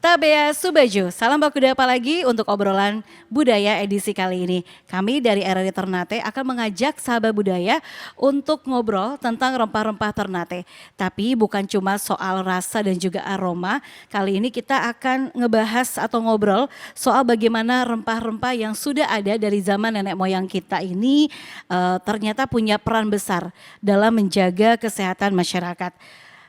Tabea Subaju, salam baku apa lagi untuk obrolan budaya edisi kali ini. Kami dari RRI Ternate akan mengajak sahabat budaya untuk ngobrol tentang rempah-rempah Ternate. Tapi bukan cuma soal rasa dan juga aroma, kali ini kita akan ngebahas atau ngobrol soal bagaimana rempah-rempah yang sudah ada dari zaman nenek moyang kita ini ternyata punya peran besar dalam menjaga kesehatan masyarakat.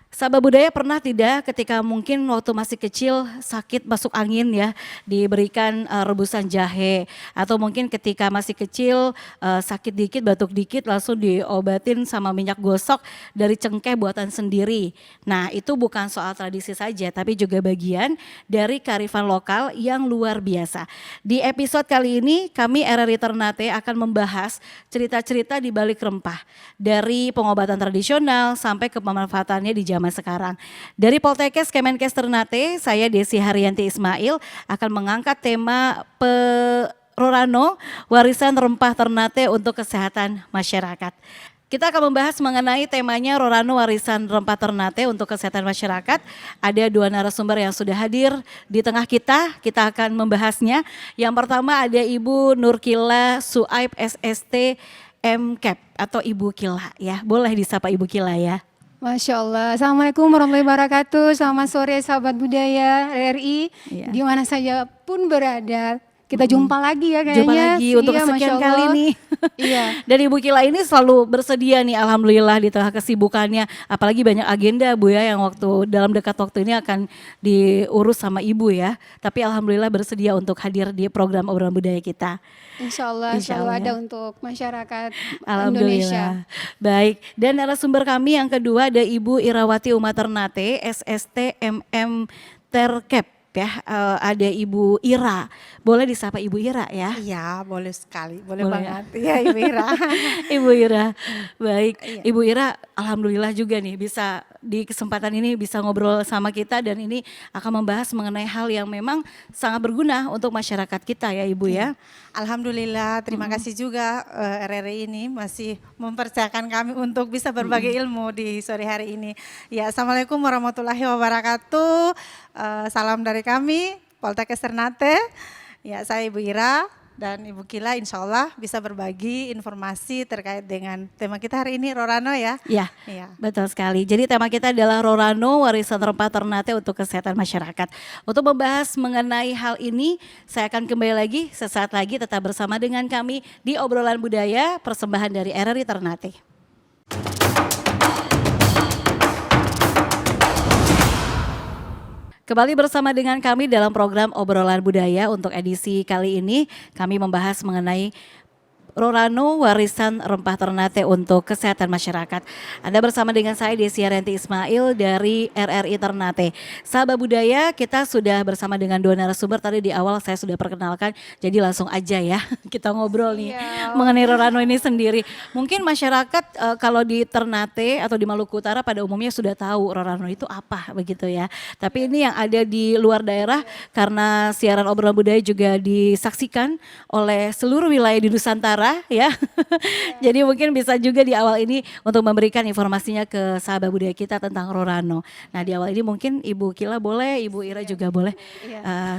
Sahabat budaya pernah tidak ketika mungkin waktu masih kecil sakit masuk angin ya diberikan rebusan jahe, atau mungkin ketika masih kecil sakit dikit batuk dikit langsung diobatin sama minyak gosok dari cengkeh buatan sendiri. Nah itu bukan soal tradisi saja tapi juga bagian dari kearifan lokal yang luar biasa. Di episode kali ini kami RRI Ternate akan membahas cerita-cerita di balik rempah dari pengobatan tradisional sampai ke pemanfaatannya di zaman sekarang. Dari Poltekkes Kemenkes Ternate, saya Desi Haryanti Ismail akan mengangkat tema Rorano, warisan rempah Ternate untuk kesehatan masyarakat. Kita akan membahas mengenai temanya Rorano, warisan rempah Ternate untuk kesehatan masyarakat. Ada dua narasumber yang sudah hadir di tengah kita akan membahasnya. Yang pertama ada Ibu Nurkila Suaib SST MKep atau Ibu Kila ya. Boleh disapa Ibu Kila ya. Masya Allah. Assalamualaikum warahmatullahi wabarakatuh. Selamat sore sahabat budaya RRI. Iya. Di mana saja pun berada. Kita jumpa lagi ya kayaknya. Jumpa lagi untuk Iya, kesekian Masya kali Allah. nih. Iya. Dan Ibu Kila ini selalu bersedia nih alhamdulillah di tengah kesibukannya. Apalagi banyak agenda Bu ya yang dalam dekat waktu ini akan diurus sama Ibu ya. Tapi alhamdulillah bersedia untuk hadir di program obrolan budaya kita. Insya Allah Insya selalu Allah ada ya. untuk masyarakat Indonesia. Alhamdulillah. Baik, dan narasumber kami yang kedua ada Ibu Irawati Uma Ternate, SST MM Terkep ya. Ada Ibu Ira. Boleh disapa Ibu Ira ya? Iya, boleh sekali, boleh Boleh banget. Iya, Ibu Ira. Ibu Ira. Baik, Iya. Ibu Ira alhamdulillah juga nih bisa di kesempatan ini bisa ngobrol sama kita, dan ini akan membahas mengenai hal yang memang sangat berguna untuk masyarakat kita ya Ibu ya. Alhamdulillah, terima kasih juga RRI ini masih mempercayakan kami untuk bisa berbagi ilmu di sore hari ini. Ya, Assalamualaikum warahmatullahi wabarakatuh. Salam dari kami, Poltekkes Ternate. Ya, saya Ibu Ira dan Ibu Kila insya Allah bisa berbagi informasi terkait dengan tema kita hari ini, Rorano ya. Ya, Iya. betul sekali. Jadi tema kita adalah Rorano, warisan rempah Ternate untuk kesehatan masyarakat. Untuk membahas mengenai hal ini, saya akan kembali lagi sesaat lagi, tetap bersama dengan kami di obrolan budaya persembahan dari RRI Ternate. Kembali bersama dengan kami dalam program obrolan budaya. Untuk edisi kali ini kami membahas mengenai Rorano, warisan rempah Ternate untuk kesehatan masyarakat. Anda bersama dengan saya Desi Haryanti Ismail dari RRI Ternate. Sahabat budaya, kita sudah bersama dengan dua narasumber. Tadi di awal saya sudah perkenalkan, jadi langsung aja ya kita ngobrol nih mengenai Rorano ini sendiri. Mungkin masyarakat kalau di Ternate atau di Maluku Utara pada umumnya sudah tahu Rorano itu apa begitu ya. Tapi ini yang ada di luar daerah, karena siaran obrolan budaya juga disaksikan oleh seluruh wilayah di Nusantara ya. Jadi mungkin bisa juga di awal ini untuk memberikan informasinya ke sahabat budaya kita tentang Rorano. Nah di awal ini mungkin Ibu Kila boleh, Ibu Ira juga boleh.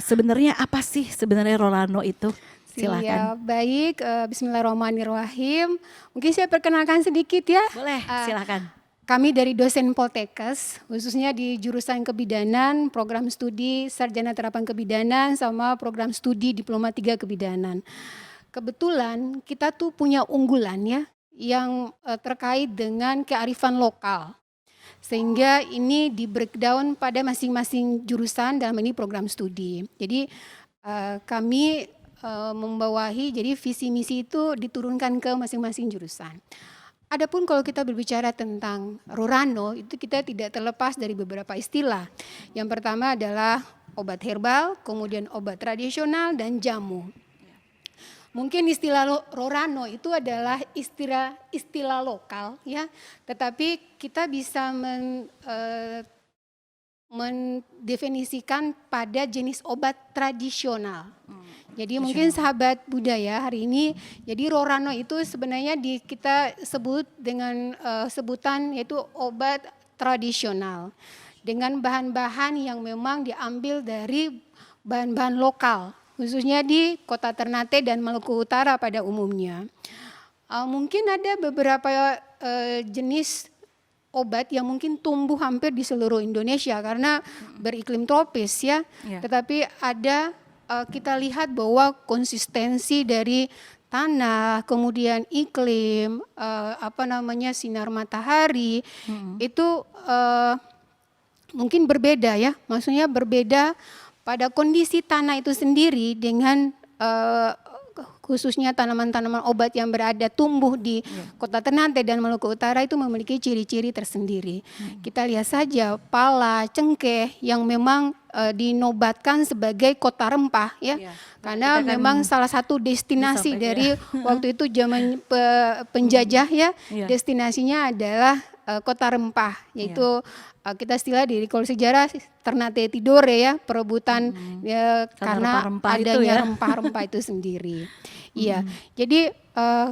Sebenarnya apa sih sebenarnya Rorano itu? Silakan. Siap, baik. Bismillahirrahmanirrahim. Mungkin saya perkenalkan sedikit ya. Boleh, silakan. Kami dari dosen Poltekkes, khususnya di jurusan kebidanan, program studi sarjana terapan kebidanan sama program studi diploma 3 kebidanan. Kebetulan kita tuh punya unggulan ya yang terkait dengan kearifan lokal. Sehingga ini di breakdown pada masing-masing jurusan dalam ini program studi. Jadi kami membawahi, jadi visi misi itu diturunkan ke masing-masing jurusan. Adapun kalau kita berbicara tentang Rorano, itu kita tidak terlepas dari beberapa istilah. Yang pertama adalah obat herbal, kemudian obat tradisional dan jamu. Mungkin istilah Rorano itu adalah istilah lokal ya, tetapi kita bisa mendefinisikan pada jenis obat tradisional. Jadi mungkin sahabat budaya hari ini, jadi Rorano itu sebenarnya kita sebut dengan sebutan yaitu obat tradisional. dengan bahan-bahan yang memang diambil dari bahan-bahan lokal, khususnya di Kota Ternate dan Maluku Utara pada umumnya. Mungkin ada beberapa jenis obat yang mungkin tumbuh hampir di seluruh Indonesia karena beriklim tropis ya. Tetapi ada kita lihat bahwa konsistensi dari tanah, kemudian iklim, sinar matahari itu mungkin berbeda ya. Maksudnya berbeda pada kondisi tanah itu sendiri dengan khususnya tanaman-tanaman obat yang berada tumbuh di Kota Ternate dan Maluku Utara itu memiliki ciri-ciri tersendiri. Kita lihat saja pala, cengkeh yang memang dinobatkan sebagai kota rempah ya. Karena memang salah satu destinasi dari waktu itu zaman penjajah ya, destinasinya adalah kota rempah, yaitu kita istilah di kalau sejarah Ternate Tidore ya, perebutan karena adanya rempah-rempah itu sendiri. Iya, jadi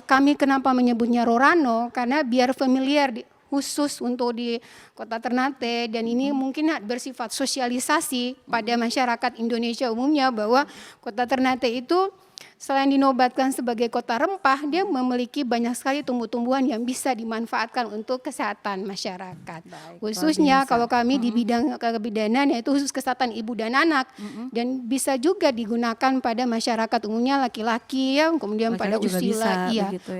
kami kenapa menyebutnya Rorano karena biar familiar khusus untuk di Kota Ternate dan ini mungkin bersifat sosialisasi pada masyarakat Indonesia umumnya bahwa Kota Ternate itu selain dinobatkan sebagai kota rempah, dia memiliki banyak sekali tumbuh-tumbuhan yang bisa dimanfaatkan untuk kesehatan masyarakat. Khususnya kalau kami di bidang kebidanan yaitu khusus kesehatan ibu dan anak dan bisa juga digunakan pada masyarakat umumnya laki-laki ya, kemudian pada usia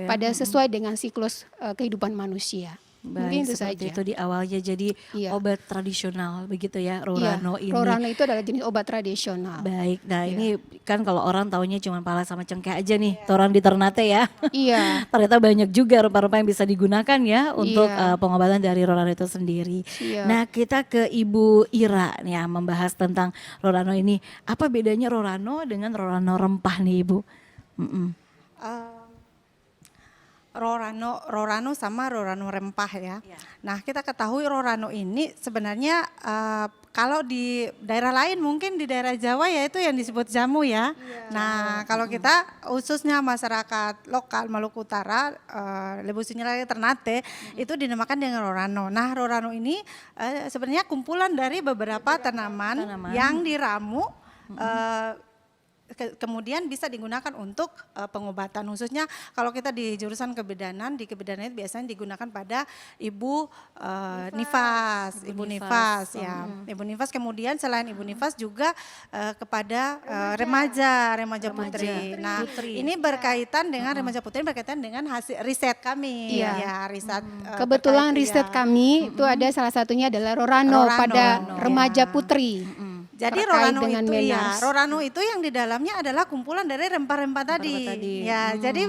pada sesuai dengan siklus kehidupan manusia. Baik, itu seperti saja. itu di awalnya jadi obat tradisional begitu ya, Rorano ini. Rorano itu adalah jenis obat tradisional. Baik, nah ini kan kalau orang taunya cuma pala sama cengkeh aja nih, orang di Ternate ya. Iya. Ternyata banyak juga rempah-rempah yang bisa digunakan ya untuk pengobatan dari Rorano itu sendiri. Nah kita ke Ibu Ira nih ya, membahas tentang Rorano ini. Apa bedanya Rorano dengan Rorano rempah nih Ibu? Rorano sama Rorano rempah ya. Nah kita ketahui Rorano ini sebenarnya kalau di daerah lain mungkin di daerah Jawa ya itu yang disebut jamu ya. Nah kalau kita khususnya masyarakat lokal Maluku Utara, Lebu Sinyalaya Ternate itu dinamakan dengan Rorano. Nah Rorano ini sebenarnya kumpulan dari beberapa tanaman yang diramu. Kemudian bisa digunakan untuk pengobatan khususnya kalau kita di jurusan kebidanan, di kebidanan itu biasanya digunakan pada ibu nifas, ibu nifas ya. Ibu nifas kemudian selain ibu nifas juga kepada remaja putri. Nah, ini berkaitan dengan remaja putri berkaitan dengan hasil riset kami ya, riset kebetulan riset kami itu ada salah satunya adalah Rorano pada remaja putri. Jadi Rorano itu yang di dalamnya adalah kumpulan dari rempah-rempah tadi. Ya, jadi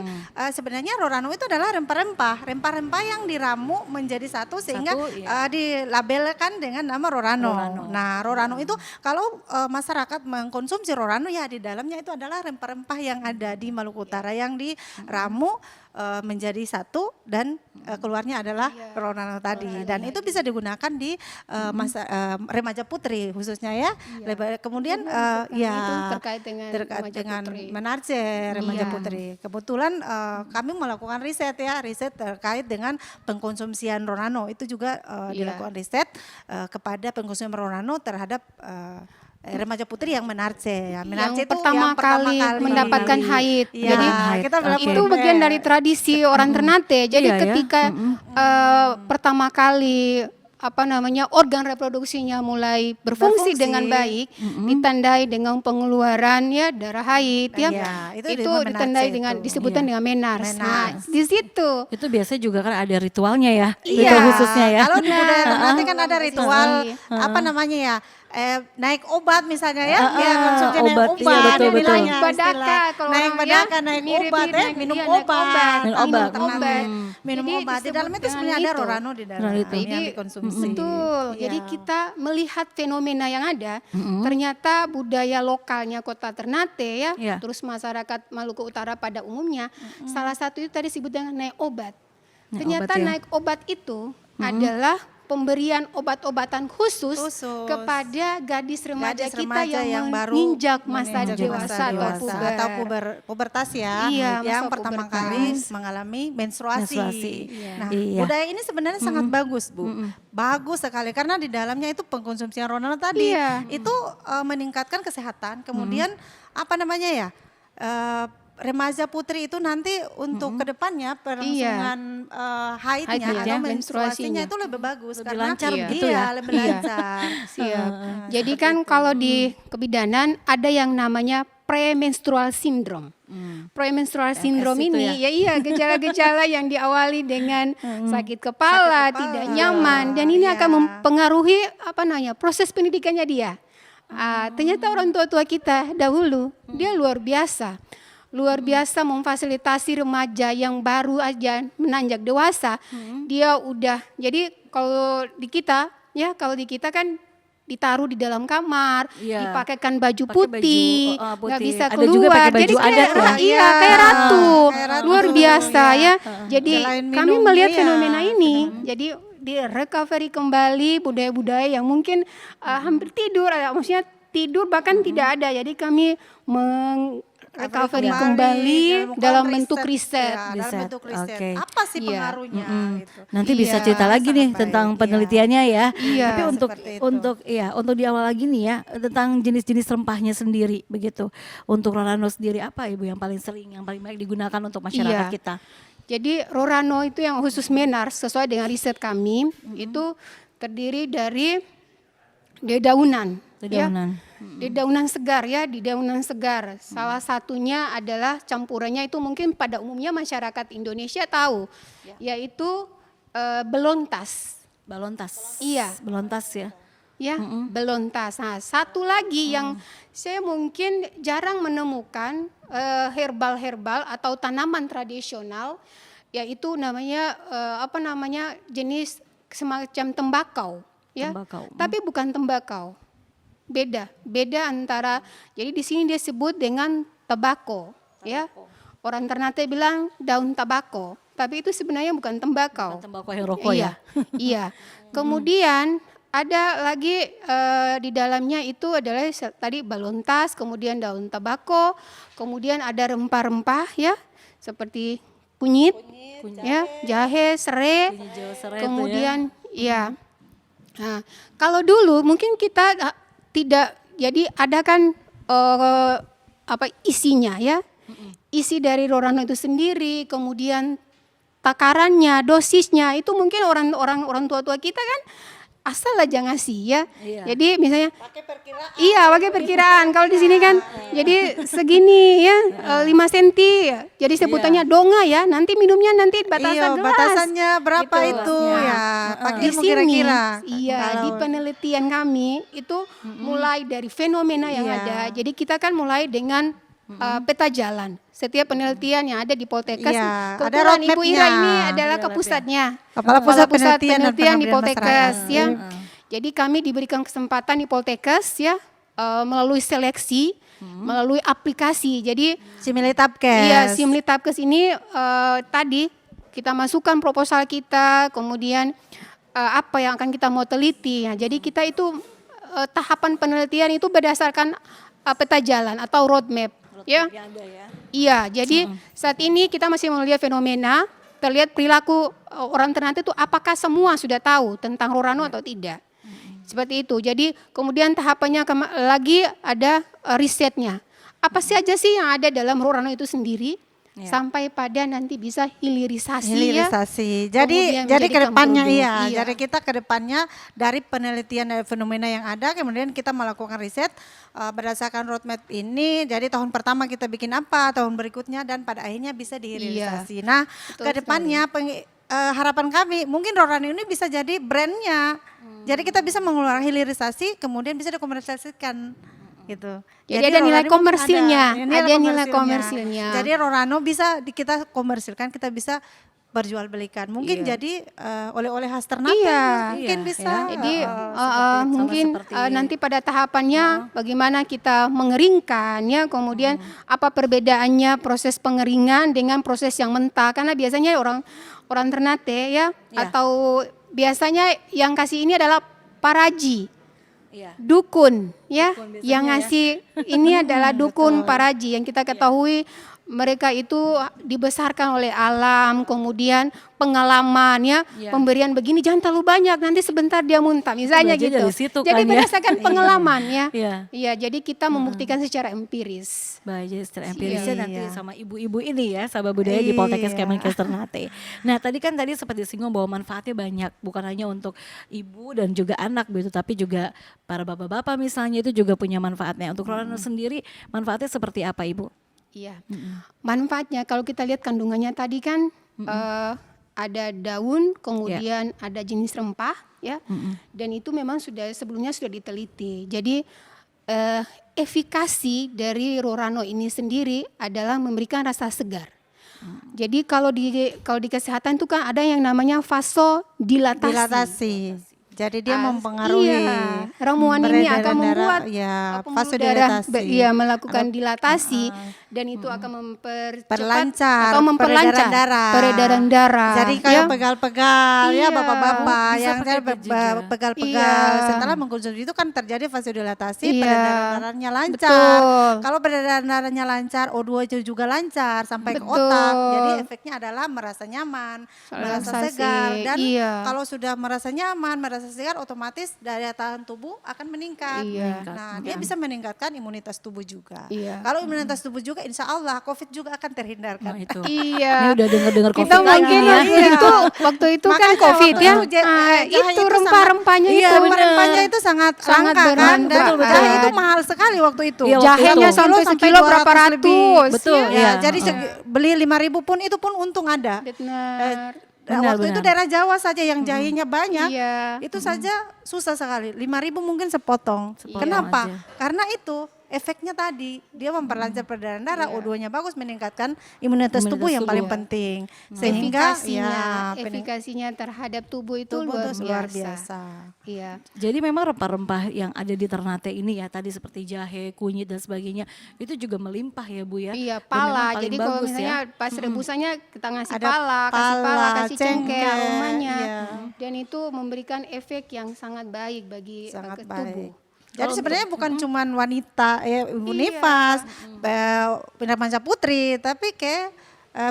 sebenarnya Rorano itu adalah rempah-rempah yang diramu menjadi satu sehingga dilabelkan dengan nama Rorano. Nah, Rorano itu kalau masyarakat mengkonsumsi Rorano ya di dalamnya itu adalah rempah-rempah yang ada di Maluku Utara yang diramu menjadi satu dan keluarnya adalah Rorano tadi dan itu bisa digunakan di remaja putri khususnya ya. Kemudian terkait dengan menarce remaja putri. Kebetulan kami melakukan riset terkait dengan pengkonsumsian Rorano itu juga dilakukan riset kepada pengkonsumsian Rorano terhadap remaja putri yang menarce ya. Menarce itu pertama kali mendapatkan haid. Ya, jadi itu bagian dari tradisi orang Ternate. Jadi ketika pertama kali organ reproduksinya mulai berfungsi dengan baik, ditandai dengan pengeluaran ya darah haid itu ditandai dengan disebutkan dengan menars. Nah, di situ itu biasanya juga kan ada ritualnya ya, ritual khususnya ya. Kalau di budaya Ternate kan ada ritual naik obat misalnya konsumsi naik obat, naik badaka, naik obat, minum obat. Minum obat. Di dalam itu sebenarnya ada Rorano di dalam yang dikonsumsi. Betul. Jadi kita melihat fenomena yang ada, ternyata budaya lokalnya Kota Ternate terus masyarakat Maluku Utara pada umumnya, salah satu itu tadi disebut dengan naik obat. Ternyata naik obat itu adalah pemberian obat-obatan khusus kepada gadis remaja kita yang baru menginjak masa menginjak dewasa atau pubertas ya, Iya, yang masa pertama pubertas. kali mengalami menstruasi. Nah, Iya. budaya ini sebenarnya sangat bagus, Bu. Bagus sekali karena di dalamnya itu pengkonsumsian Ronaldo tadi Iya. itu meningkatkan kesehatan. Kemudian apa namanya ya? Remaja putri itu nanti untuk kedepannya perlangsungan haidnya Haidnya, atau menstruasinya menstruasinya. itu lebih bagus Lebih karena lancar Iya. gitu iya, ya. lebih Iya. lancar. Siap. Jadi kan kalau di kebidanan ada yang namanya premenstrual syndrome. Premenstrual syndrome itu ini iya gejala-gejala yang diawali dengan sakit kepala, tidak nyaman, dan ini akan mempengaruhi proses pendidikannya dia. Ternyata orang tua-tua kita dahulu dia luar biasa memfasilitasi remaja yang baru aja menanjak dewasa. Dia udah, jadi kalau di kita kan ditaruh di dalam kamar, Iya. dipakaikan baju Pakai putih, baju, nggak putih. bisa Ada keluar. juga pakai baju Jadi kayak adat ya? iya kayak ratu, Kayak ratu, luar biasa iya. ya. Jadi Selain kami minum, melihat iya, fenomena ini, jadi di recovery kembali budaya-budaya yang mungkin hampir tidur, maksudnya tidur bahkan tidak ada. Jadi kami recovery kembali dalam bentuk riset. Ya, dalam Riset, bentuk riset. oke. Apa sih Iya. pengaruhnya gitu. Nanti bisa Iya, cerita lagi nih sangat tentang baik, penelitiannya ya. Iya, Tapi seperti itu. untuk di awal lagi nih ya tentang jenis-jenis rempahnya sendiri begitu. Untuk Rorano sendiri apa Ibu yang paling sering, yang paling banyak digunakan untuk masyarakat Iya. kita? Jadi Rorano itu yang khusus Menars sesuai dengan riset kami itu terdiri dari dedaunan. Dedaunan. Dedaunan segar ya, dedaunan segar. Salah satunya adalah campurannya itu mungkin pada umumnya masyarakat Indonesia tahu, yaitu belontas. Balontas. Iya. Belontas ya. Ya, belontas. Nah, satu lagi yang saya mungkin jarang menemukan herbal-herbal atau tanaman tradisional, yaitu namanya jenis semacam tembakau, ya. Tembakau. Tapi bukan tembakau. Beda antara. Jadi di sini dia sebut dengan tobacco, ya. Orang Ternate bilang daun tabako, tapi itu sebenarnya bukan tembakau. Tembakau yang rokok Iya, ya. iya. Kemudian ada lagi di dalamnya itu adalah tadi balontas, kemudian daun tabako, kemudian ada rempah-rempah ya, seperti kunyit, ya, jahe, serai, Hijau serai itu ya. kemudian ya. Nah, kalau dulu mungkin kita tidak, jadi ada kan isinya ya, isi dari Rorano itu sendiri, kemudian takarannya, dosisnya itu mungkin orang tua kita kan asal aja ngasih ya. Iya. Jadi misalnya Pakai perkiraan. iya pakai perkiraan. Kalau di sini kan jadi segini ya 5 cm. Jadi sebutannya donga ya. Nanti minumnya nanti batasan Iya, gelas. batasannya berapa Gitu. itu Nah, ya? Pakai di ilmu sini, kira-kira. iya Kalau- di penelitian kami itu mulai dari fenomena yang Iya. ada. Jadi kita kan mulai dengan peta jalan. Setiap penelitian yang ada di Poltekkes, Iya, ada kebetulan Ibu roadmap-nya. Ira ini adalah kepusatnya. Kepala Pusat Penelitian dan di Pengabdian Poltekkes Masyarakat. ya. Jadi kami diberikan kesempatan di Poltekkes ya melalui seleksi, melalui aplikasi. Jadi Similitapkes. iya, Simlitapkes ini tadi kita masukkan proposal kita, kemudian apa yang akan kita mau teliti. Nah, jadi kita itu tahapan penelitian itu berdasarkan peta jalan atau roadmap, ya. Yang ada ya. Iya, jadi saat ini kita masih melihat fenomena, terlihat perilaku orang Ternate itu apakah semua sudah tahu tentang Rorano atau tidak. Seperti itu. Jadi kemudian tahapannya lagi ada risetnya. Apa saja sih yang ada dalam Rorano itu sendiri sampai pada nanti bisa hilirisasi ya. Hilirisasi. Kemudian Jadi menjadi kedepannya produk. iya. Iya. Jadi kita kedepannya dari penelitian dari fenomena yang ada, kemudian kita melakukan riset berdasarkan roadmap ini. Jadi tahun pertama kita bikin apa, tahun berikutnya, dan pada akhirnya bisa dihilirisasi. Nah, betul kedepannya harapan kami mungkin Rorano ini bisa jadi brandnya. Jadi kita bisa mengeluarkan hilirisasi, kemudian bisa dikomersialisasikan. Gitu. Jadi ada nilai Rorano mungkin komersilnya, ada nilai komersilnya. komersilnya. Jadi Rorano bisa kita komersilkan, kita bisa perjualbelikan. Mungkin jadi oleh-oleh khas Ternate Iya. mungkin Iya, bisa. ya. Jadi Sama mungkin seperti nanti pada tahapannya bagaimana kita mengeringkan ya, kemudian apa perbedaannya proses pengeringan dengan proses yang mentah, karena biasanya orang Ternate ya, atau biasanya yang kasih ini adalah paraji, Iya. dukun, ya. Dukun biasanya Yang ya. ngasih ini adalah dukun paraji yang kita ketahui mereka itu dibesarkan oleh alam, kemudian pengalaman ya, Iya. pemberian begini jangan terlalu banyak nanti sebentar dia muntah misalnya belajar gitu. dari situ Jadi kan ya. berdasarkan pengalaman ya. Iya. Iya, jadi kita membuktikan secara empiris. Baik, jadi secara empirisnya Iya. nanti sama ibu-ibu ini ya, sahabat budaya di Poltekkes Iya. Kemenkes Ternate. Nah tadi seperti singgung bahwa manfaatnya banyak, bukan hanya untuk ibu dan juga anak begitu, tapi juga para bapak-bapak misalnya itu juga punya manfaatnya. Untuk Rolando sendiri manfaatnya seperti apa Ibu? Iya. Manfaatnya kalau kita lihat kandungannya tadi kan ada daun, kemudian ada jenis rempah ya. Dan itu memang sebelumnya sudah diteliti. Jadi efikasi dari Rorano ini sendiri adalah memberikan rasa segar. Jadi kalau di kesehatan itu kan ada yang namanya vasodilatasi. Dilatasi. Jadi dia mempengaruhi Iya, ramuan ini akan peredaran membuat darah, ya, pembuluh vasodilatasi. darah iya melakukan dilatasi dan itu akan mempercepat Perlancar atau memperlancar peredaran darah. Jadi kayak ya. pegal-pegal ya Iya. bapak-bapak Bisa yang pakai saya juga. pegal-pegal. Iya. Setelah mengkonsumsi itu kan terjadi vasodilatasi, Iya. peredaran darahnya lancar. Betul. Kalau peredaran darahnya lancar, O2 itu juga lancar sampai ke Betul. otak. Jadi efeknya adalah merasa nyaman, merasa Relaksasi, segar dan iya. kalau sudah merasa nyaman, merasa segar otomatis daya tahan tubuh akan meningkat. Iya. Nah, dia bisa meningkatkan imunitas tubuh juga. Iya. Kalau imunitas tubuh juga insya Allah COVID juga akan terhindarkan. Nah itu. Iya. Ini udah dengar-dengar Kita COVID mungkin lagi ya. waktu itu kan Makanya COVID waktu ya. itu jahe Itu itu rempah-rempahnya sangat- itu. Iya, rempah-rempahnya itu sangat Sangat langka kan. Dan bermanfaat. jahe itu mahal sekali waktu itu. Iya, waktu Jahenya itu. sampai sekilo berapa 200 lebih. ratus. Betul, ya. Ya, iya. jadi beli 5.000 pun itu pun untung ada. Benar. Benar, Waktu itu benar. daerah Jawa saja yang jahenya banyak. Iya. Itu saja susah sekali. 5.000 mungkin sepotong. Sepotong Kenapa? aja. Karena itu efeknya tadi dia memperlancar peredaran darah, O2-nya bagus, meningkatkan imunitas tubuh yang paling penting. Sehingga efikasinya terhadap tubuh itu tubuh luar itu biasa. luar biasa. Iya. Jadi memang rempah-rempah yang ada di Ternate ini ya tadi seperti jahe, kunyit dan sebagainya itu juga melimpah ya Bu ya. Iya, Dan memang pala. paling Jadi kalau bagus misalnya ya. pas rebusannya kita ngasih Ada pala, kasih cengkeh cengkeh, aromanya. iya. Dan itu memberikan efek yang sangat baik bagi Sangat ke tubuh. baik. Jadi sebenarnya bukan cuman wanita ya Ibu Nifas, Pindah Manca Putri, tapi kayak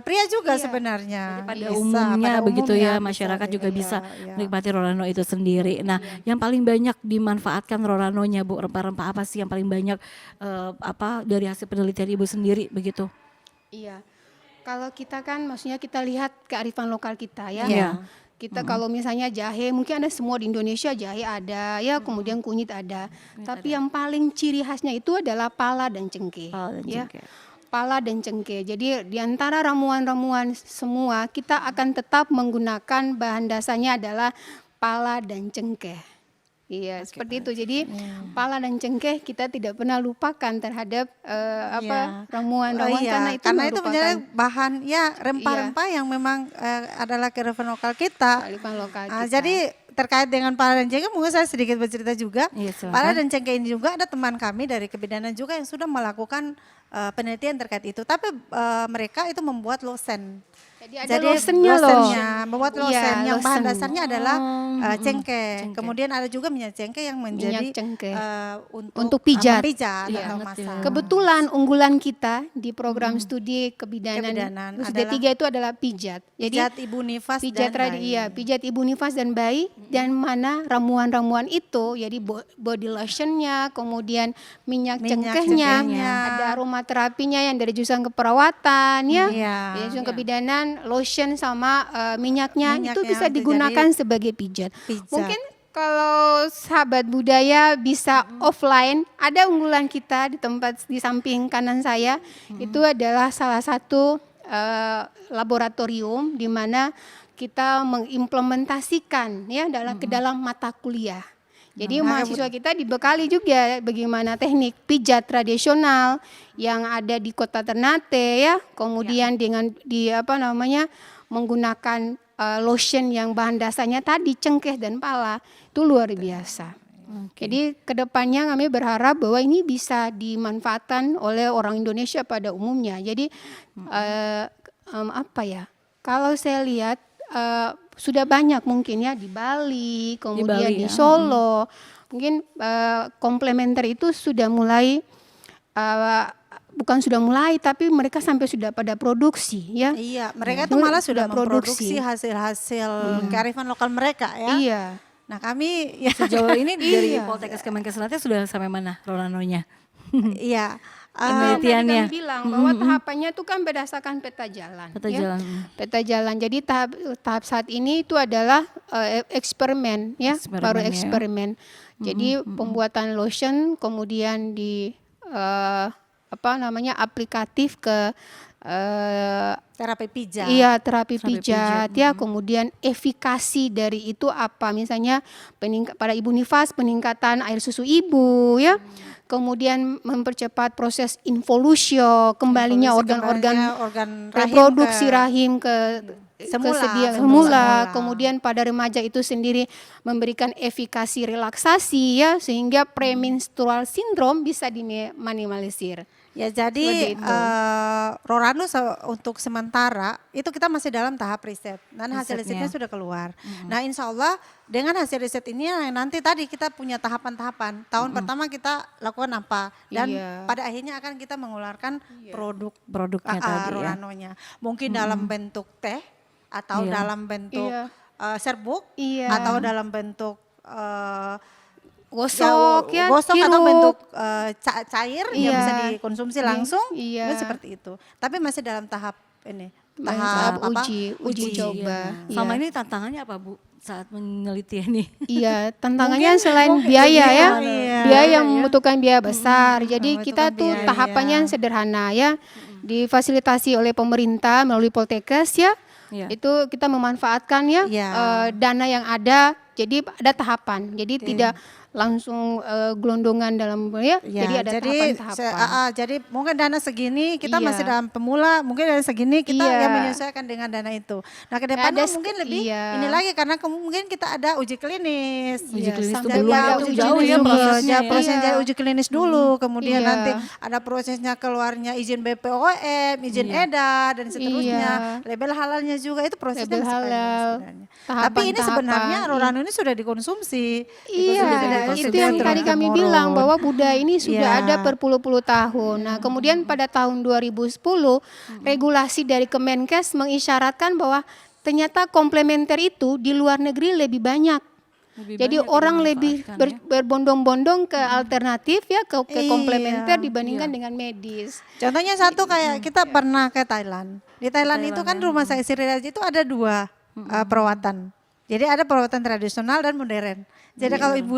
pria juga sebenarnya. Pada Bisa, umumnya pada begitu umumnya ya bisa, masyarakat juga iya, bisa iya. menikmati Rolano itu sendiri. Nah, yang paling banyak dimanfaatkan Rolanonya Bu, rempah-rempah apa sih yang paling banyak dari hasil penelitian Ibu sendiri begitu? Iya. Kalau kita kan maksudnya kita lihat kearifan lokal kita ya. Iya. Kita kalau misalnya jahe, mungkin ada semua di Indonesia jahe ada ya, kemudian kunyit ada. Tapi yang paling ciri khasnya itu adalah pala dan cengkeh. Pala dan ya. cengkeh. Pala dan cengkeh. Jadi di antara ramuan-ramuan semua kita akan tetap menggunakan bahan dasarnya adalah pala dan cengkeh. Iya, seperti itu. Jadi pala dan cengkeh kita tidak pernah lupakan terhadap ramuan-ramuan karena itu merupakan menjadi bahan ya rempah-rempah yang memang adalah kearifan lokal kita. kearifan lokal Ah, kita. jadi terkait dengan pala dan cengkeh mungkin saya sedikit bercerita juga. Iya, silakan. Pala dan cengkeh ini juga ada teman kami dari kebidanan juga yang sudah melakukan penelitian terkait itu. Tapi mereka itu membuat lotion. Jadi ada lotionnya loh. Membuat Iya, lotion yang bahan lotion. dasarnya adalah cengkeh. Kemudian ada juga minyak cengkeh yang menjadi Minyak cengkeh. Untuk pijat. pijat Iya. atau Banget ya. masak. Kebetulan unggulan kita di program studi kebidanan Kebidanan khusus adalah D3 itu adalah pijat. Jadi Pijat Ibu Nifas pijat dan bayi. pijat ibu nifas dan bayi dan mana ramuan-ramuan itu jadi body lotionnya, kemudian minyak cengkehnya, cengkehnya. ada aromaterapinya yang dari jurusan keperawatan ya. Iya. Dari jurusan kebidanan, lotion sama minyaknya Minyaknya itu bisa untuk digunakan jadi sebagai pijat. pijat. Mungkin kalau sahabat budaya bisa offline, ada unggulan kita di tempat di samping kanan saya, itu adalah salah satu laboratorium di mana kita mengimplementasikan ya ke dalam mata kuliah. Jadi mahasiswa kita dibekali juga bagaimana teknik pijat tradisional yang ada di Kota Ternate ya, kemudian dengan menggunakan lotion yang bahan dasarnya tadi cengkeh dan pala itu luar biasa. Jadi kedepannya kami berharap bahwa ini bisa dimanfaatkan oleh orang Indonesia pada umumnya. Jadi kalau saya lihat sudah banyak mungkin ya di Bali, kemudian Bali di ya, Solo. Mungkin komplementer itu sudah mulai bukan sudah mulai, tapi mereka sampai sudah pada produksi ya. Iya, mereka tuh malah sudah memproduksi hasil-hasil kearifan lokal mereka ya. Iya. Nah kami ya Sejauh ini dari Poltekkes Kemenkes Ternate sudah sampai mana Rolanonya? iya. Penelitiannya. Tadi kami bilang bahwa tahapannya itu kan berdasarkan peta jalan. Peta ya. jalan. Peta jalan. Jadi tahap saat ini itu adalah eksperimen ya, Eksperimen, baru ya. eksperimen. Jadi pembuatan lotion kemudian di aplikatif ke terapi pijat. iya terapi Terapi pijat ya, kemudian efikasi dari itu apa, misalnya pada ibu nifas peningkatan air susu ibu ya, kemudian mempercepat proses involusio, kembalinya organ-organ reproduksi rahim ke semula, kemudian pada remaja itu sendiri memberikan efikasi relaksasi ya, sehingga premenstrual syndrome bisa diminimalisir. Ya jadi Rorano untuk sementara itu kita masih dalam tahap riset dan hasil risetnya sudah keluar. Nah insya Allah dengan hasil riset ini yang nanti tadi kita punya tahapan-tahapan. Tahun pertama kita lakukan apa dan pada akhirnya akan kita mengeluarkan Produknya tadi ya. Roranonya. Mungkin dalam bentuk teh atau dalam bentuk serbuk atau dalam bentuk gosok gosok hirup. atau bentuk cair yang bisa dikonsumsi langsung itu seperti itu. Tapi masih dalam tahap ini tahap apa? uji coba. Sama ini tantangannya apa Bu saat meneliti ini? Iya, tantangannya selain biaya ya, biaya yang membutuhkan biaya besar. Jadi kita tuh tahapannya sederhana ya, difasilitasi oleh pemerintah melalui Poltekkes ya. Itu kita memanfaatkan ya dana yang ada. Jadi ada tahapan. Jadi tidak langsung gelondongan dalam ya. Jadi ada tahapan-tahapan. Jadi mungkin dana segini kita masih dalam pemula, mungkin dana segini kita yang menyesuaikan dengan dana itu. Nah kedepannya mungkin lebih ini lagi karena mungkin kita ada uji klinis. Uji klinis itu Sampai belum jauh ya prosesnya. Prosesnya uji klinis dulu, kemudian nanti ada prosesnya keluarnya izin BPOM, izin edar dan seterusnya. Label halalnya juga itu prosesnya masih panjang sebenarnya. Tapi ini sebenarnya Rorano ini sudah dikonsumsi. Itu yang tadi kami bilang bahwa budaya ini sudah ada berpuluh-puluh tahun. Nah, kemudian pada tahun 2010 regulasi dari Kemenkes mengisyaratkan bahwa ternyata komplementer itu di luar negeri lebih banyak. Jadi orang lebih berbondong-bondong ke alternatif ya, ke komplementer dibandingkan dengan medis. Contohnya satu kayak kita pernah ke Thailand. Di Thailand itu kan rumah sakit Sri Raja itu ada dua perawatan. Jadi ada perawatan tradisional dan modern. Jadi kalau ibu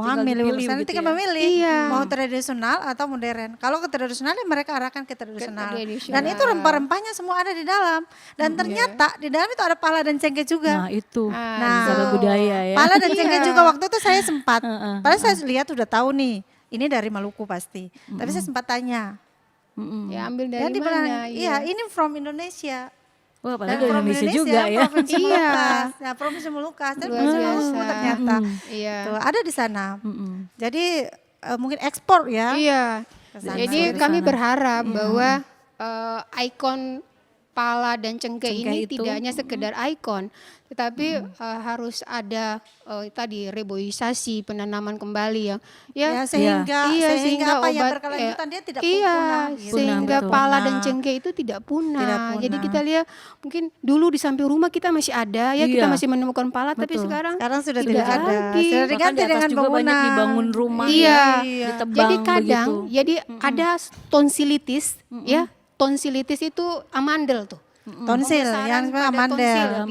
hamil, ibu besar nanti kan memilih mau tradisional atau modern. Kalau ke tradisional ya mereka arahkan ke tradisional. Dan itu rempah-rempahnya semua ada di dalam. Dan ternyata di dalam itu ada pala dan cengkeh juga. Nah itu, nah budaya ya. Pala dan cengkeh juga waktu itu saya sempat. Padahal saya lihat udah tahu nih, ini dari Maluku pasti. Tapi saya sempat tanya. Ya ambil dari mana? Iya, ini from Indonesia. Wah, padahal dari Indonesia juga ya. Provinsi Molucas. Nah, Provinsi Molucas dan ternyata tuh, ada di sana. Jadi mungkin ekspor ya. Iya. Jadi kami berharap bahwa ikon pala dan cengkeh ini tidak hanya sekedar ikon, tetapi harus ada tadi reboisasi, penanaman kembali ya sehingga apa obat, yang berkelanjutan dia tidak punah. Sehingga pala dan cengkeh itu tidak punah. Jadi kita lihat mungkin dulu di samping rumah kita masih ada ya, kita masih menemukan pala, tapi sekarang sudah tidak ada. Sudah diganti dengan juga banyak dibangun rumah. Ditebang. Jadi kadang ada tonsilitis ya. Tonsilitis itu amandel tuh. Tonsil yang amandel,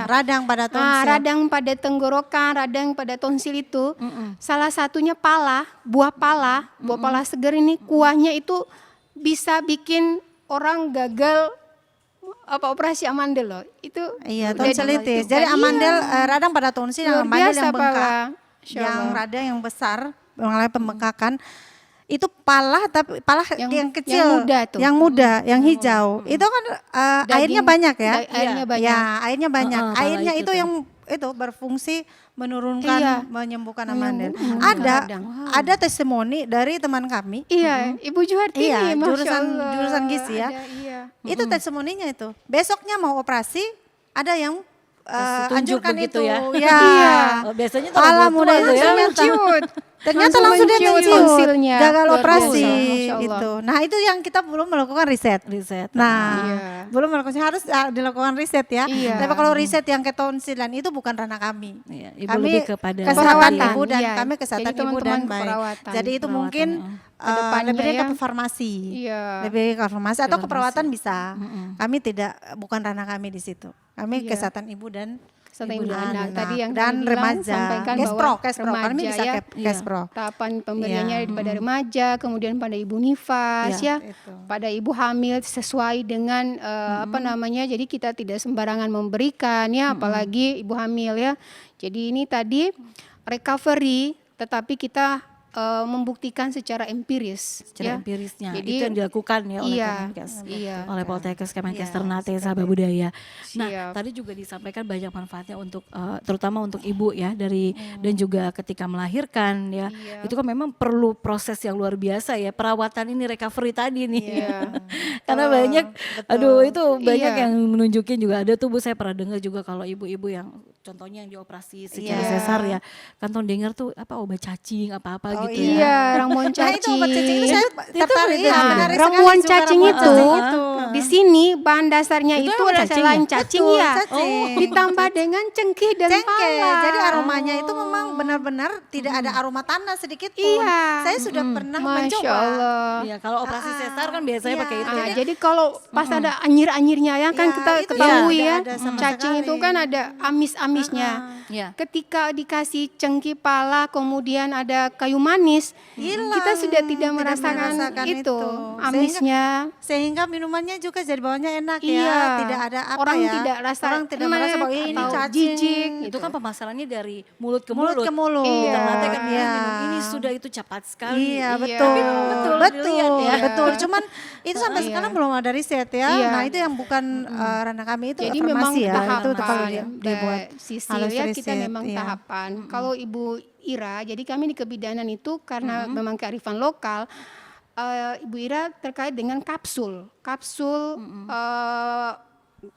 radang pada tonsil. Radang pada tenggorokan, radang pada tonsil itu. Salah satunya pala, buah pala segar ini kuahnya itu bisa bikin orang gagal operasi amandel loh. Itu tonsilitis. Jadi amandel radang pada tonsil yang amandel yang bengkak, yang radang yang besar mengalami pembengkakan. Itu pala tapi pala yang kecil, yang muda, yang hijau. Itu kan airnya banyak ya. Airnya banyak. Ya, airnya banyak. Airnya itu yang berfungsi menurunkan, menyembuhkan amandel. Ada testimoni dari teman kami. Iya, Ibu Juhartini, jurusan gizi ya. Itu testimoninya itu. Besoknya mau operasi, ada yang Kasih tunjuk anjurkan begitu itu. ya. Ya. Oh, biasanya Ala terlalu muda tua itu tuh ya. ternyata Langsung langsung dia menciut menciut, tonsilnya. gagal Luar operasi biasa, Masya Allah. itu. Nah itu yang kita belum melakukan riset. Riset. Nah, Iya. belum melakukan, harus dilakukan riset ya. Iya. Tapi kalau riset yang ke tonsilan itu bukan ranah kami. Iya, Ibu Kami lebih kepada kesehatan perawatan, ibu dan iya. kami kesehatan Jadi ibu dan teman-teman bayi. keperawatan. Jadi itu mungkin Kedepannya lebih ya. ke farmasi. Iya. Lebih ke farmasi atau keperawatan bisa. Mm-mm. Kami tidak, bukan ranah kami di situ. Kami Iya. kesehatan ibu dan Kesehatan ibu dan dan anak. tadi yang dan kami bilang, remaja. sampaikan Kespro, bahwa kespro. Kami remaja bisa ya. kespro. Tahapan pemberiannya Iya. pada remaja, kemudian pada ibu nifas Iya, ya, itu. pada ibu hamil sesuai dengan apa namanya. Jadi kita tidak sembarangan memberikan ya, apalagi ibu hamil ya. Jadi ini tadi recovery, tetapi kita membuktikan secara empiris. Secara ya. empirisnya Jadi, itu yang dilakukan ya oleh iya, Kemenkes, iya. oleh Poltekkes, Kemenkes Iya, Ternate, Sahabat Budaya. Nah, Siap. tadi juga disampaikan banyak manfaatnya untuk terutama untuk ibu ya dari dan juga ketika melahirkan ya. Iya. Itu kan memang perlu proses yang luar biasa ya, perawatan ini recovery tadi nih. Iya. Karena banyak aduh itu banyak Iya. yang menunjukin juga ada tuh Bu, saya pernah dengar juga kalau ibu-ibu yang contohnya yang dioperasi secara Iya. sesar ya. Kan tuh dengar tuh apa obat cacing apa-apa Oh, gitu ya. Iya, ramuan Nah itu cacing. obat cacing itu saya tertarik. itu Iya, juga. menarik Ramuan sekali juga cacing ramuan itu, cacing itu. di sini bahan dasarnya Itu itu ramuan adalah cacing selain ya? cacing Betul, ya, cacing. ditambah dengan cengkeh dan Cengkeh, pala. jadi aromanya itu memang benar-benar tidak ada aroma tanah sedikit pun. Iya. Saya sudah pernah Masya mencoba. Allah. Iya, kalau operasi sesar kan biasanya Iya. pakai itu. Ah, jadi kalau pas ada anyir-anyirnya ya kan Iya, kita itu ketahui tidak ya, ada sama cacing itu sekali. kan ada amis-amisnya. Iya. Ketika dikasih cengkeh pala kemudian ada kayu manis, Hilang, kita sudah tidak merasakan merasakan itu itu. amisnya. Sehingga minumannya juga jadi bawahnya enak Iya. ya, tidak ada apa Orang ya. tidak rasa orang tidak enek merasa bahwa ini atau cacing. jijik. Itu kan pemasarannya dari mulut ke Mulut mulut. ke mulut. Iya. Ternate kan bilang Iya. minum ini sudah itu cepat sekali. Iya, Iya. betul. Tapi memang betul betul, dilihat ya. betul. Cuman itu sampai Iya. sekarang belum ada riset ya. Iya. Nah, itu yang bukan ranah kami, itu Jadi memang farmasi ya. Itu tahapan dibuat Sisil harus ya, kita riset, memang iya. tahapan. Kalau Ibu Ira, jadi kami di kebidanan itu karena memang kearifan lokal, Ibu Ira terkait dengan kapsul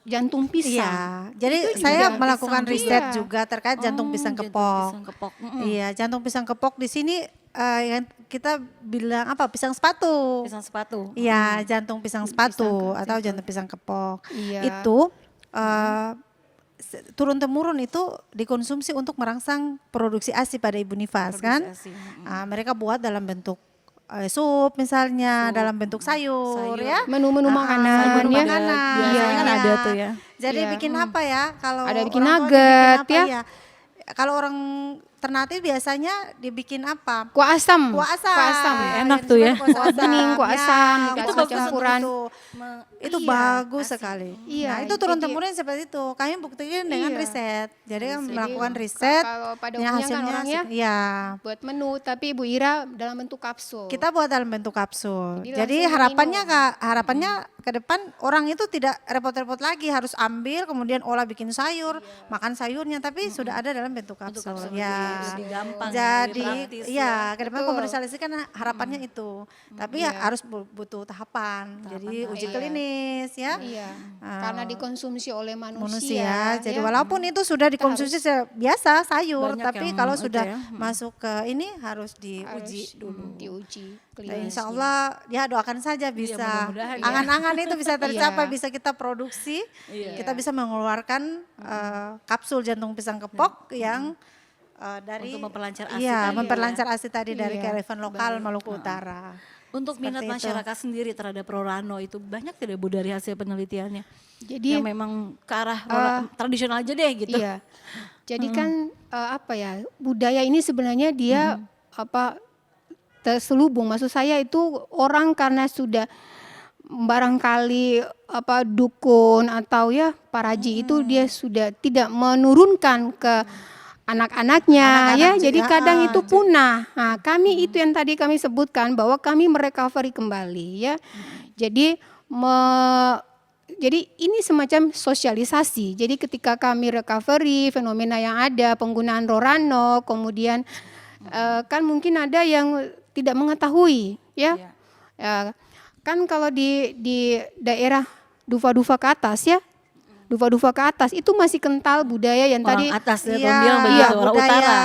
jantung pisang. Iya, jadi Itu saya juga melakukan pisang. riset Iya. juga terkait jantung pisang Jantung kepok. pisang kepok. Iya, jantung pisang kepok di sini yang kita bilang apa? Pisang sepatu. Pisang sepatu. Iya, jantung pisang sepatu Pisang atau jantung pisang kepok. Iya. Itu turun temurun itu dikonsumsi untuk merangsang produksi ASI pada ibu nifas kan. ASI, Mereka buat dalam bentuk sup misalnya, dalam bentuk sayur, ya. Menu-menu menu makanan ya. makanan. Biasanya kan Iya. ada tuh ya. Jadi Iya. bikin apa ya? Kalau Ada bikin orang tua nugget, dibikin apa ya. Kalau orang Ternate biasanya dibikin apa? Kuah asam. Kuah asam. Kuah asam. Enak tuh ya. Kuah bening, kuah asam, itu dikasih bagus campuran. Itu Iya, bagus sekali. Iya, Nah, itu turun jadi- temurun seperti itu. Kami buktikan dengan Iya. riset. Jadi kan Jadi, melakukan riset. kalau pada yang umumnya kan orangnya iya. buat menu, tapi Ibu Ira dalam bentuk kapsul. Kita buat dalam bentuk kapsul. Jadi Jadi langsung harapannya minum. harapannya ke depan orang itu tidak repot-repot lagi harus ambil kemudian olah bikin sayur, makan sayurnya tapi sudah ada dalam bentuk kapsul. kapsul Ya. lebih gampang ya, Jadi lebih praktis iya, ke depan Betul. komersialisasikan harapannya itu. Tapi ya harus butuh tahapan. Jadi uji Iya. klinis ya. Iya, Ah. karena dikonsumsi oleh Manusia. Jadi ya. walaupun itu sudah dikonsumsi biasa sayur, Banyak tapi yang kalau itu sudah ya. masuk ke ini harus Harus, diuji dulu. diuji Nah, klinisnya. insya Allah ya doakan saja bisa mudah-mudahan ya. angan-angan itu bisa tercapai, Iya. bisa kita produksi, Iya. kita bisa mengeluarkan kapsul jantung pisang kepok yang dari Untuk memperlancar ASI iya, tadi memperlancar ASI tadi dari Iya, kearifan lokal Maluku Utara. Untuk minat Seperti itu. masyarakat sendiri terhadap Rorano itu banyak tidak Bu dari hasil penelitiannya? Jadi Yang memang ke arah tradisional aja deh gitu. iya. Jadi kan apa ya, budaya ini sebenarnya dia apa terselubung. Maksud saya itu orang karena sudah barangkali apa dukun atau ya paraji itu dia sudah tidak menurunkan ke anak-anaknya ya. Jadi kadang itu punah. Nah, kami itu yang tadi kami sebutkan bahwa kami merecovery kembali ya. Jadi jadi ini semacam sosialisasi. Jadi ketika kami recovery fenomena yang ada, penggunaan Rorano, kemudian kan mungkin ada yang tidak mengetahui ya. Ya, kan kalau di daerah dufa-dufa ke atas ya, dufa-dufa ke atas itu masih kental budaya yang Orang tadi atas ya, Iya, Tom bilang begitu, orang budaya, utara.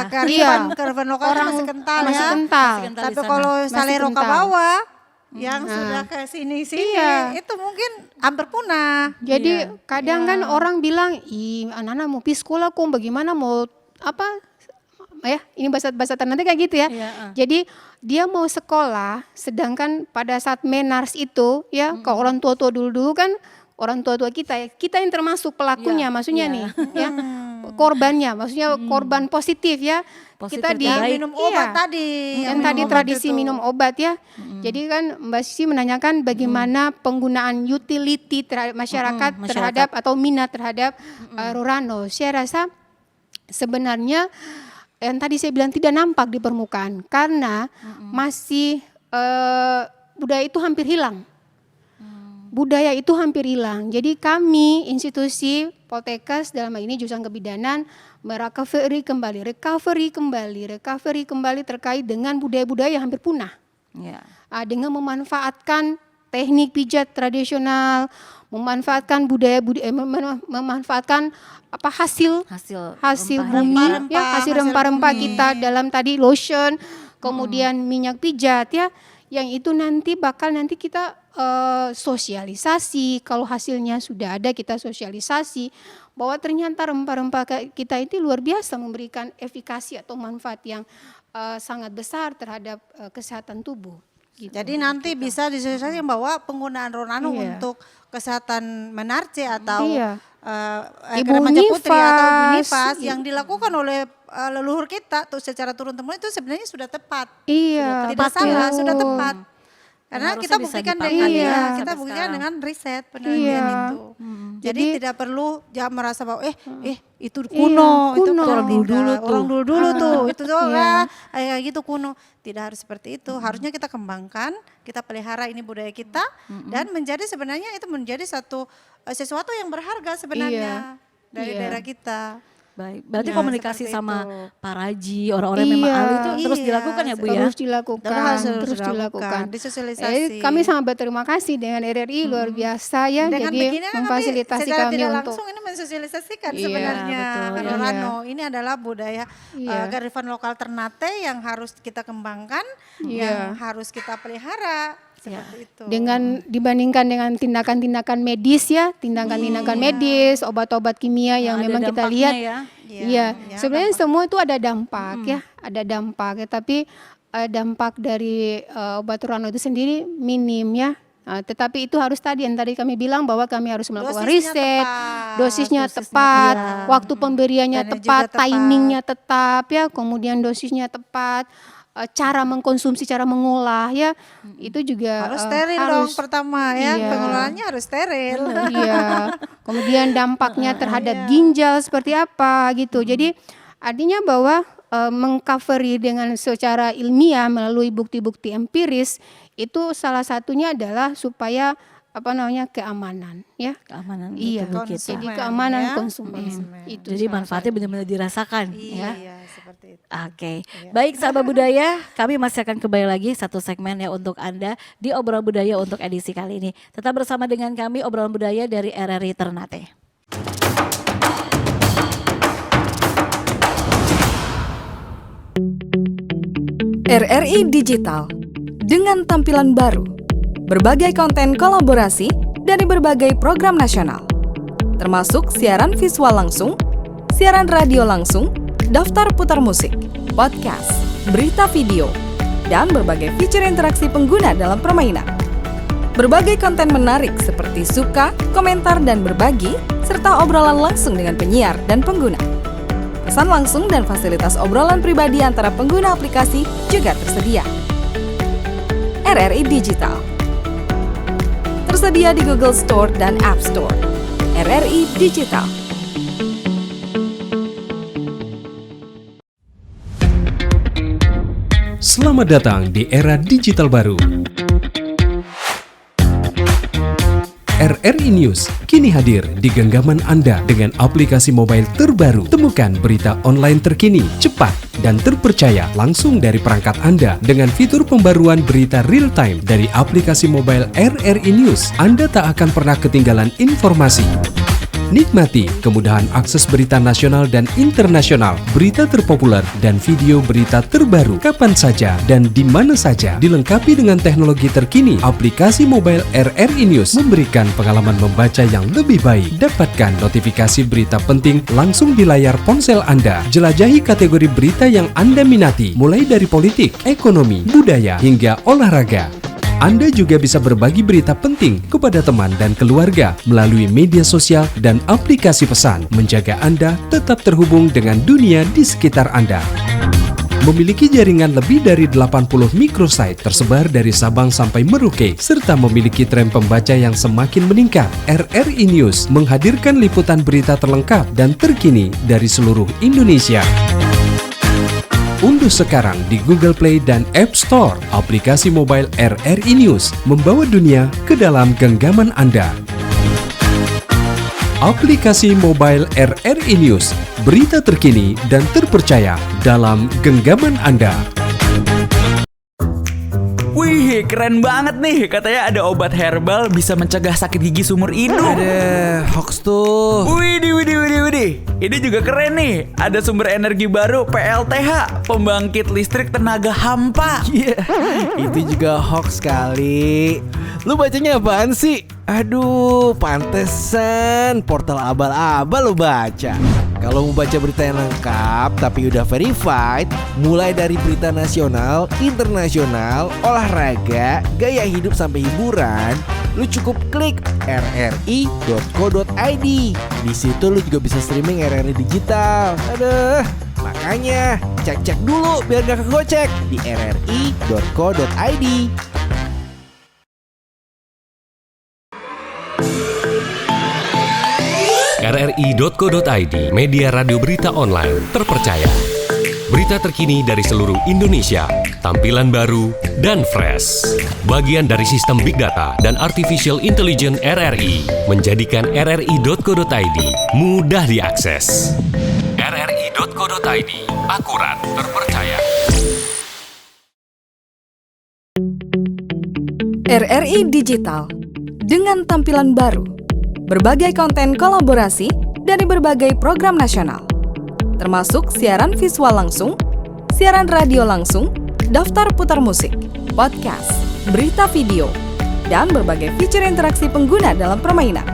kearifan lokal itu masih kental masih ya. kental. Masih kental Tapi di sana. kalau Masih salero ke kental. bawah yang sudah ke sini-sini Iya. itu mungkin hampir punah. Jadi Iya. kadang kan orang bilang, ih anak-anak mau pergi sekolah kok bagaimana mau apa ya ini bahasa Ternate kayak gitu ya. Iya, Jadi dia mau sekolah sedangkan pada saat menars itu ya kalau orang tua-tua dulu-dulu kan orang tua-tua kita yang termasuk pelakunya Iya, maksudnya iya. nih ya korbannya maksudnya korban positif ya. Positif Kita ya, di baik. Minum obat iya. tadi. Yang minum tadi obat tradisi itu. minum obat ya. Jadi kan Mbak Sisi menanyakan bagaimana penggunaan utility terhadap masyarakat masyarakat. terhadap atau minat terhadap Rorano. Saya rasa sebenarnya yang tadi saya bilang tidak nampak di permukaan karena masih budaya itu hampir hilang. Budaya itu hampir hilang. Jadi kami institusi Poltekkes dalam hal ini jurusan kebidanan recovery kembali terkait dengan budaya-budaya yang hampir punah. Iya. Dengan memanfaatkan teknik pijat tradisional, memanfaatkan memanfaatkan apa hasil Hasil bumi rempah-rempah, ya hasil hasil rempah-rempah bumi. kita dalam tadi lotion, kemudian minyak pijat ya, yang itu nanti bakal nanti kita sosialisasi. Kalau hasilnya sudah ada kita sosialisasi bahwa ternyata rempah-rempah kita itu luar biasa memberikan efikasi atau manfaat yang sangat besar terhadap kesehatan tubuh. Gitu. Jadi nanti bisa disosialisasikan bahwa penggunaan Ronano Iya. untuk kesehatan menarce atau Iya. Ibu remaja putri atau Ibu Nifas, Nifas yang dilakukan oleh leluhur kita tuh secara turun-temurun itu sebenarnya sudah tepat. Iya, Tidak salah, betul. sudah tepat. Karena harusnya kita bisa buktikan dipakai dengan ya kita sampai buktikan sekarang. dengan riset penelitian Iya. itu. Jadi Jadi- tidak perlu jangan merasa bahwa itu kuno, itu kuno. Orang dulu-dulu tuh. orang dulu-dulu tuh, itu tuh Iya. kayak gitu kuno. Tidak harus seperti itu. Harusnya kita kembangkan, kita pelihara ini budaya kita dan menjadi sebenarnya itu menjadi sesuatu yang berharga sebenarnya dari Iya. daerah kita. Baik, berarti Ya, komunikasi seperti sama itu. para haji, orang-orang yang memang Iya. ahli itu terus Iya, dilakukan ya Bu ya? Terus dilakukan, Terus terus dilakukan. dilakukan, disosialisasi. Kami sangat berterima kasih dengan RRI luar biasa ya, Dengan jadi begini kan memfasilitasi secara kami tidak untuk langsung ini mensosialisasikan Iya, sebenarnya betul, karena iya. Rano ini adalah budaya Iya. kearifan lokal Ternate yang harus kita kembangkan, Iya. yang harus kita pelihara seperti itu. dengan dibandingkan dengan tindakan-tindakan medis ya, tindakan-tindakan medis, obat-obat kimia yang Ada memang kita dampaknya lihat. ya. Iya, sebenarnya semua itu ada dampak ya, ada dampak ya, tapi dampak dari obat Rorano itu sendiri minim ya. Tetapi itu harus tadi yang tadi kami bilang bahwa kami harus melakukan Dosisnya riset, tepat. dosisnya Dosisnya tepat, iya. waktu pemberiannya Dan juga tepat, tepat. timingnya tetap ya, kemudian dosisnya tepat, cara mengkonsumsi, cara mengolah ya, itu juga harus steril dong pertama ya, Iya. pengelolaannya harus steril. Iya. Kemudian dampaknya terhadap ginjal seperti apa gitu. Jadi artinya bahwa mengcovery dengan secara ilmiah melalui bukti-bukti empiris itu salah satunya adalah supaya keamanan ya. Keamanan Iya. tubuh kita. Jadi Konsumen, keamanan ya. konsumen. Itu Jadi salah manfaatnya benar-benar dirasakan ya. Iya, seperti itu. Oke, baik sahabat budaya, kami masih akan kembali lagi satu segmen ya untuk Anda di obrolan budaya untuk edisi kali ini. Tetap bersama dengan kami obrolan budaya dari RRI Ternate. RRI Digital dengan tampilan baru, berbagai konten kolaborasi dari berbagai program nasional, termasuk siaran visual langsung, siaran radio langsung, daftar putar musik, podcast, berita video, dan berbagai fitur interaksi pengguna dalam permainan. Berbagai konten menarik seperti suka, komentar, dan berbagi, serta obrolan langsung dengan penyiar dan pengguna. Pesan langsung dan fasilitas obrolan pribadi antara pengguna aplikasi juga tersedia. RRI Digital tersedia di Google Store dan App Store. RRI Digital. Selamat datang di era digital baru. RRI News kini hadir di genggaman Anda dengan aplikasi mobile terbaru. Temukan berita online terkini, cepat, dan terpercaya langsung dari perangkat Anda dengan fitur pembaruan berita real time dari aplikasi mobile RRI News. Anda tak akan pernah ketinggalan informasi. Nikmati kemudahan akses berita nasional dan internasional, berita terpopuler, dan video berita terbaru kapan saja dan di mana saja. Dilengkapi dengan teknologi terkini, aplikasi mobile RRI News memberikan pengalaman membaca yang lebih baik. Dapatkan notifikasi berita penting langsung di layar ponsel Anda. Jelajahi kategori berita yang Anda minati, mulai dari politik, ekonomi, budaya, hingga olahraga. Anda juga bisa berbagi berita penting kepada teman dan keluarga melalui media sosial dan aplikasi pesan, menjaga Anda tetap terhubung dengan dunia di sekitar Anda. Memiliki jaringan lebih dari 80 microsite tersebar dari Sabang sampai Merauke, serta memiliki tren pembaca yang semakin meningkat. RRI News menghadirkan liputan berita terlengkap dan terkini dari seluruh Indonesia. Unduh sekarang di Google Play dan App Store aplikasi mobile RRI News, membawa dunia ke dalam genggaman Anda. Aplikasi mobile RRI News, berita terkini dan terpercaya dalam genggaman Anda. Wih, keren banget nih. Katanya ada obat herbal bisa mencegah sakit gigi seumur hidup. Ada hoax tuh. Widih. Ini juga keren nih. Ada sumber energi baru PLTH, pembangkit listrik tenaga hampa. Iya, itu juga hoax kali. Lu bacanya apaan sih? Aduh, pantesan portal abal-abal lu baca. Kalau mau baca berita yang lengkap tapi udah verified, mulai dari berita nasional, internasional, olahraga, gaya hidup sampai hiburan, lu cukup klik rri.co.id. Di situ lu juga bisa streaming RRI digital. Aduh, makanya cek-cek dulu biar gak kegocek di rri.co.id. rri.co.id, media radio berita online terpercaya. Berita terkini dari seluruh Indonesia, tampilan baru dan fresh. Bagian dari sistem Big Data dan Artificial Intelligence RRI, menjadikan rri.co.id mudah diakses. rri.co.id, akurat, terpercaya. RRI Digital dengan tampilan baru, berbagai konten kolaborasi dari berbagai program nasional, termasuk siaran visual langsung, siaran radio langsung, daftar putar musik, podcast, berita video, dan berbagai fitur interaksi pengguna dalam permainan.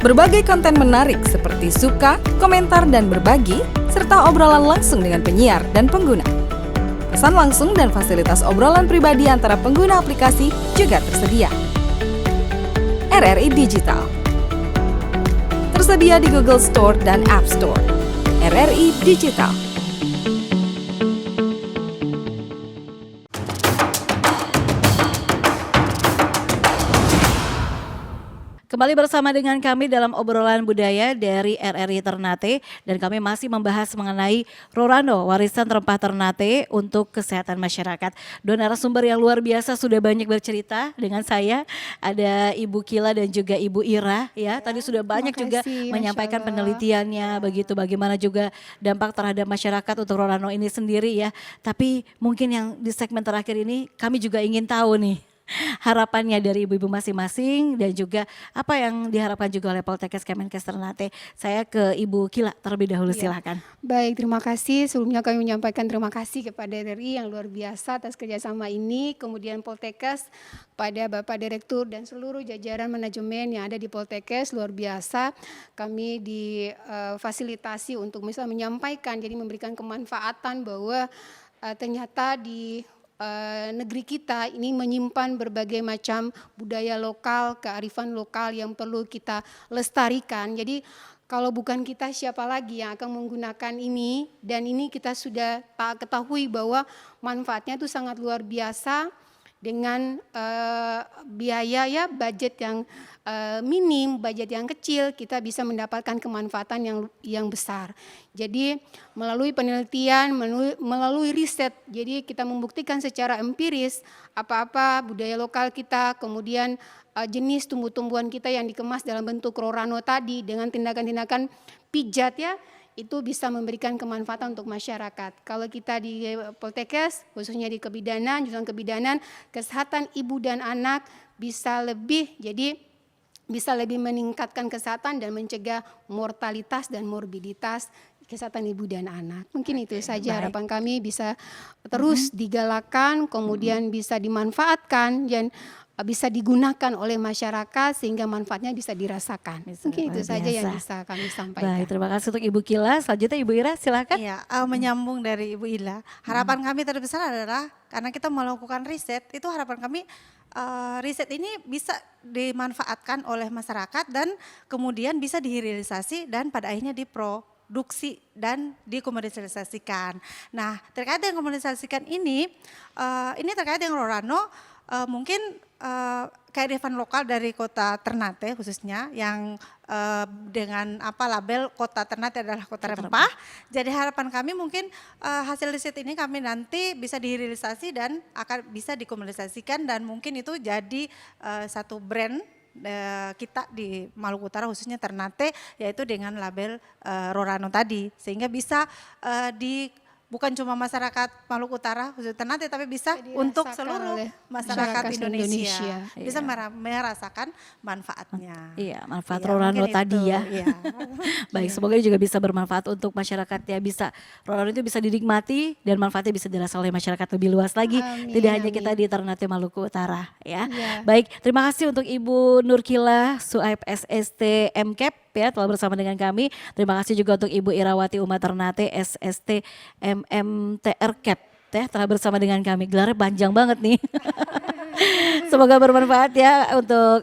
Berbagai konten menarik seperti suka, komentar, dan berbagi, serta obrolan langsung dengan penyiar dan pengguna. Pesan langsung dan fasilitas obrolan pribadi antara pengguna aplikasi juga tersedia. RRI Digital tersedia di Google Store dan App Store. RRI Digital. Kembali bersama dengan kami dalam obrolan budaya dari RRI Ternate, dan kami masih membahas mengenai Rorano, warisan rempah Ternate untuk kesehatan masyarakat. Dua narasumber yang luar biasa sudah banyak bercerita dengan saya. Ada Ibu Kila dan juga Ibu Ira ya. Tadi sudah banyak juga menyampaikan penelitiannya, begitu bagaimana juga dampak terhadap masyarakat untuk Rorano ini sendiri ya. Tapi mungkin yang di segmen terakhir ini kami juga ingin tahu nih harapannya dari ibu-ibu masing-masing dan juga apa yang diharapkan juga oleh Poltekkes Kemenkes Ternate. Saya ke Ibu Kila terlebih dahulu, silakan. Baik, terima kasih. Sebelumnya kami menyampaikan terima kasih kepada RRI yang luar biasa atas kerjasama ini. Kemudian Poltekkes, pada Bapak Direktur dan seluruh jajaran manajemen yang ada di Poltekkes luar biasa. Kami difasilitasi untuk bisa menyampaikan, jadi memberikan kemanfaatan bahwa ternyata di negeri kita ini menyimpan berbagai macam budaya lokal, kearifan lokal yang perlu kita lestarikan. Jadi kalau bukan kita, siapa lagi yang akan menggunakan ini? Dan ini kita sudah ketahui bahwa manfaatnya itu sangat luar biasa dengan biaya ya, budget yang minim, budget yang kecil, kita bisa mendapatkan kemanfaatan yang besar. Jadi melalui penelitian, melalui riset, jadi kita membuktikan secara empiris apa-apa budaya lokal kita, kemudian jenis tumbuh-tumbuhan kita yang dikemas dalam bentuk Rorano tadi dengan tindakan-tindakan pijat ya, itu bisa memberikan kemanfaatan untuk masyarakat. Kalau kita di Poltekkes, khususnya di kebidanan, jurusan kebidanan, kesehatan ibu dan anak bisa lebih, jadi bisa lebih meningkatkan kesehatan dan mencegah mortalitas dan morbiditas kesehatan ibu dan anak. Mungkin itu saja harapan kami bisa terus digalakan, kemudian bisa dimanfaatkan dan bisa digunakan oleh masyarakat sehingga manfaatnya bisa dirasakan. Mungkin itu luar saja yang biasa. bisa kami sampaikan. Baik, terima kasih untuk Ibu Kila. Selanjutnya Ibu Ira, silakan. Iya, menyambung dari Ibu Ila, harapan kami terbesar adalah karena kita melakukan riset, itu harapan kami riset ini bisa dimanfaatkan oleh masyarakat dan kemudian bisa direalisasi dan pada akhirnya diproduksi dan dikomersialisasikan. Nah, terkait dengan komersialisasikan ini terkait dengan Rorano, mungkin kearifan lokal dari kota Ternate khususnya yang dengan label kota Ternate adalah kota rempah. Jadi harapan kami mungkin hasil riset ini kami nanti bisa direalisasi dan akan bisa dikomersialisasikan dan mungkin itu jadi satu brand kita di Maluku Utara khususnya Ternate, yaitu dengan label Rorano tadi, sehingga bisa bukan cuma masyarakat Maluku Utara khusus Ternate tapi bisa untuk Dirasakan seluruh oleh masyarakat masyarakat Indonesia, Indonesia. bisa merasakan manfaatnya. Iya, manfaat Iya, Rorano mungkin tadi itu, ya. iya. Baik, semoga ini juga bisa bermanfaat untuk masyarakat ya. Bisa Rorano itu bisa dinikmati dan manfaatnya bisa dirasakan oleh masyarakat lebih luas lagi. Amin, Tidak hanya amin. kita di Ternate Maluku Utara ya. Iya. Baik, terima kasih untuk Ibu Nurkila Suaib SST MCAP ya telah bersama dengan kami. Terima kasih juga untuk Ibu Irawati Uma Ternate SST MMTR CAP ya telah bersama dengan kami. Gelarnya panjang banget nih. Semoga bermanfaat ya untuk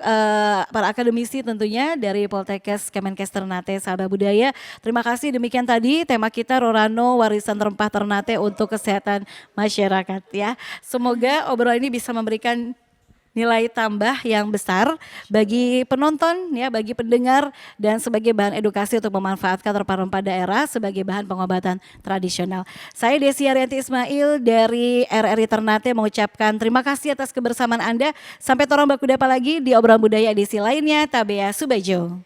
para akademisi tentunya dari Poltekkes Kemenkes Ternate Sabah Budaya. Terima kasih, demikian tadi tema kita Rorano Warisan Rempah Ternate untuk kesehatan masyarakat ya. Semoga obrolan ini bisa memberikan nilai tambah yang besar bagi penonton ya, bagi pendengar dan sebagai bahan edukasi untuk memanfaatkan rempah-rempah daerah sebagai bahan pengobatan tradisional. Saya Desi Arianti Ismail dari RRI Ternate mengucapkan terima kasih atas kebersamaan Anda. Sampai torong baku dapa lagi di obrolan budaya edisi lainnya. Tabea Subajo.